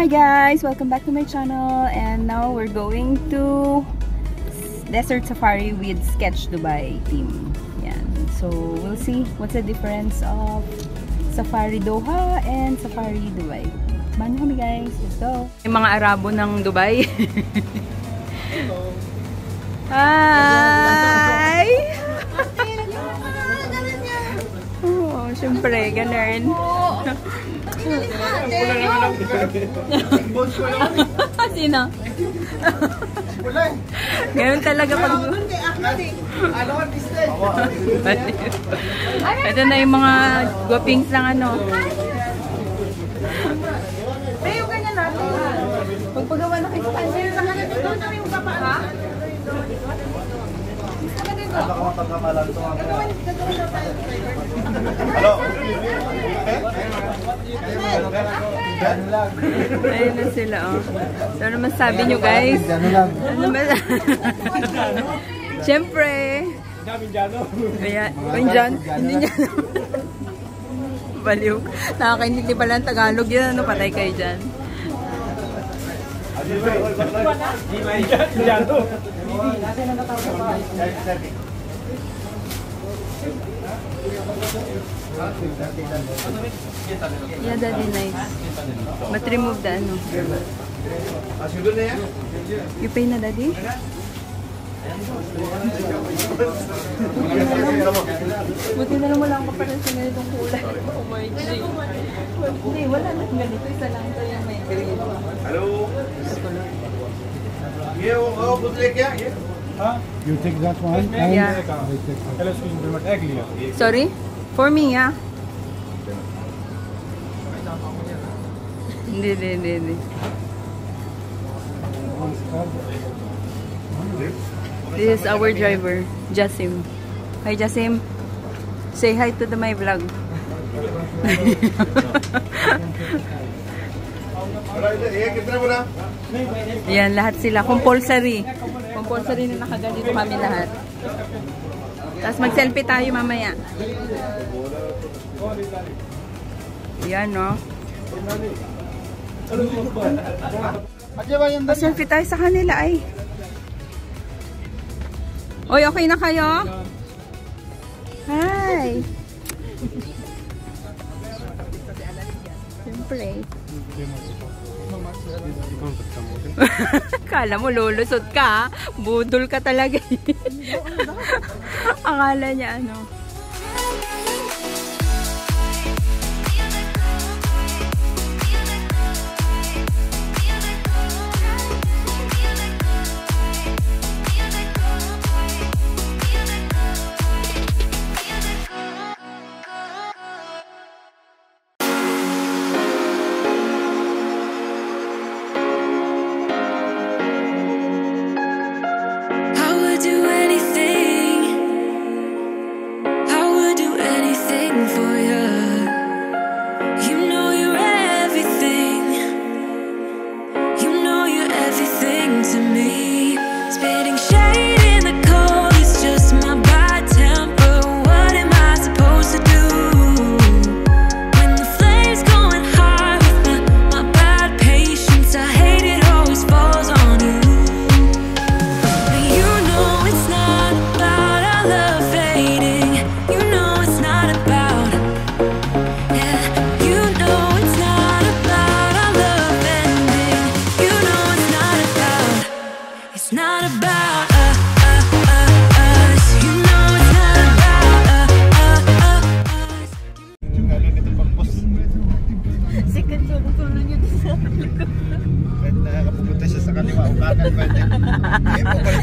Hi guys! Welcome back to my channel, and now we're going to Desert Safari with Sketch Dubai team. Yan. So we'll see what's the difference of Safari Doha and Safari Dubai. Samahan nyo kami guys. Let's go! Yung mga Arabo ng Dubai. Hi! Oh, syempre, ganun. Sino? Ganun talaga pag... Ito na yung mga guwapings ng ano. Pero ganyan natin. Pagpagawa na kayo. Pero nakalat ito na yung baba, ha? Hello. Ayun na sila, oh. So, ano masabi nyo, guys? Ano Siyempre. Ayan. Pinjan. Hindi niya. Baliw. Nakakaintindi pala ng Tagalog yan. Ano, patay kayo dyan. Yeah, daddy, nice. But remove the ano. You pay na, daddy? Buti na lang wala akong kapalan sa ganitong kulay. Oh my G. Hindi, wala na ganito. Isa lang ito yung may green. Hello. You take that one? Yeah. Sorry? For me, yeah? Hindi. This is our driver, Jasim. Hi, Jasim. Say hi to my vlog. Yan, lahat sila. Compulsory. Compulsory na nakaganito kami lahat. Tapos mag-selfie tayo mamaya. Yan, no? Mag-selfie tayo sa kanila, ay. Oy, okay na kayo? Hi! Siyempre. Kala mo lulusot ka, budol ka talaga. Akala niya ano.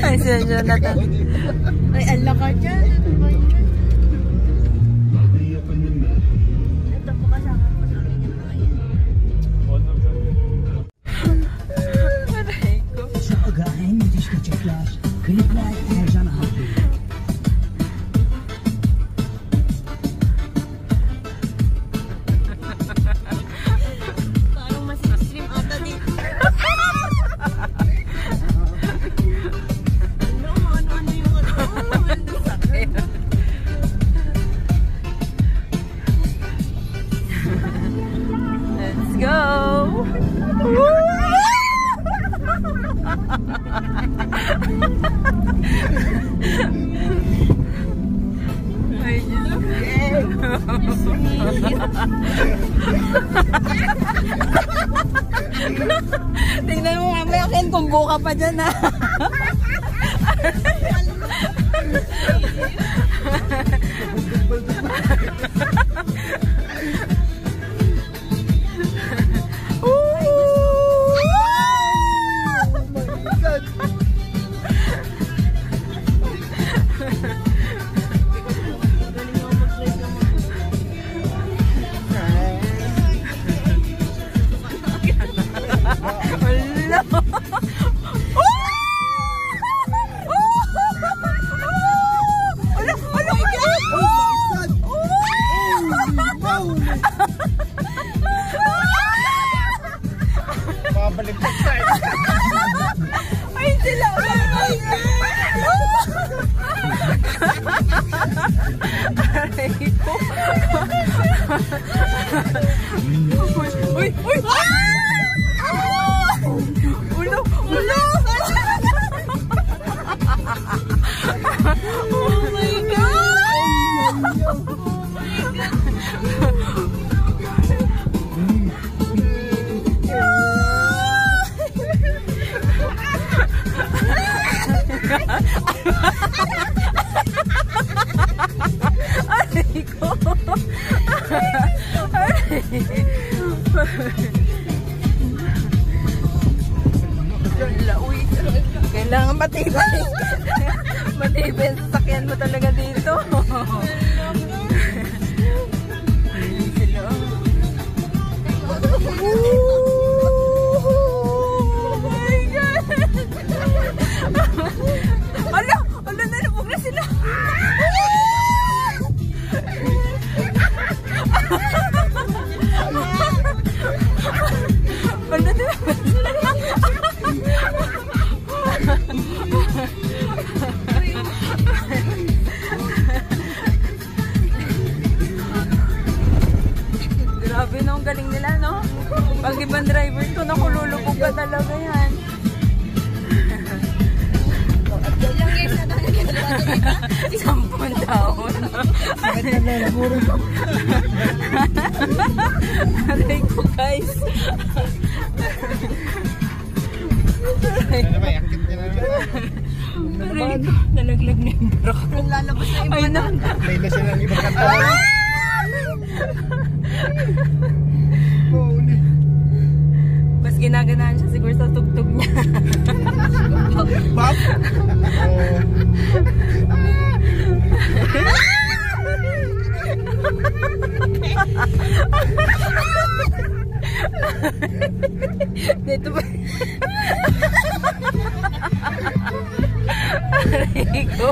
Ay, si Jonathan. Ay, ala ka dyan. Ito po kasama po namin yung mga yan. Aray ko. Sa agahin, müthiş küçükler. Klipler Ercan abi. Parang mas extreme ata dito. Ano yung ano? Tingnan mo mamaya Ken kung buka pa dyan ha. Ay, sila! Aray ko! Uy! Uy! Ulo! Ulo! Oh my God! Aray ko! Uy, kailangan matibay. Matibay ang sasakyan mo talaga dito. Ala! Ala na, nabog na sila! Ala na! Grabe no, ang galing nila no? Pag ibang driver to, nakululubog ka talaga yan. Ilang years na tayo nagkagawa dito? 10 taon. Aray ko guys. Aray ko. Nalaglag na yung bro ko. Lalabas na iba Ay na. Play na siya ng ibang kanta. Mas ginaganahan siya siguro sa tugtog niya. Bap? Oo. Dito ba? Aray ko.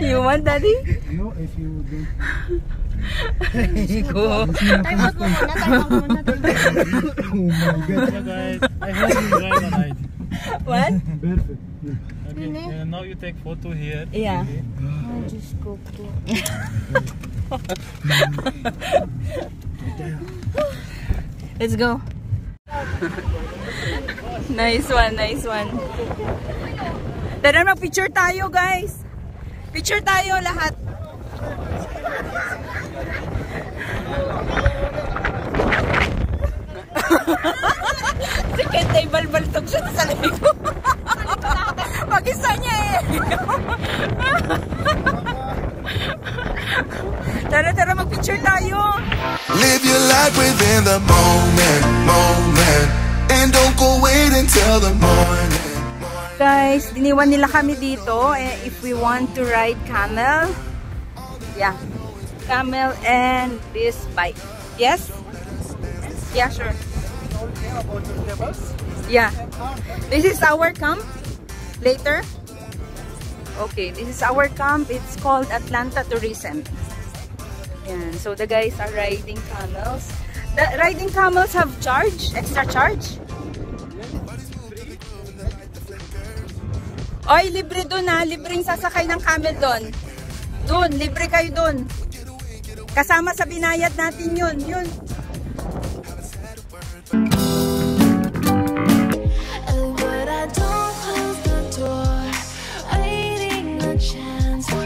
You want, Daddy? No, if you don't. Go. Time out mo muna, time out muna. Oh my God. Hello guys, I hope you enjoy the ride. What? Perfect. Okay, now you take photo here. Yeah. Okay. Ay, Diyos ko po. Let's go. Nice one, nice one. Tara, mag-picture tayo, guys. Picture tayo lahat. Si Kent ay balbaltog siya sa ligo. Mag-isa niya eh. Tara, tara, mag-picture tayo. Live your life within the moment, and don't go wait until the morning. Guys, diniwan nila kami dito if we want to ride camel. Yeah. Camel and this bike. Yes? Yeah, sure. Yeah. This is our camp. Later. Okay, this is our camp. It's called Atlanta Tourism. Yeah, so the guys are riding camels. The riding camels have charge? Extra charge? Oy, libre dun ha. Libreng sasakay ng camel dun. Dun, libre kayo dun. Kasama sa binayad natin yun. Yun. But I don't close the door, waiting a chance for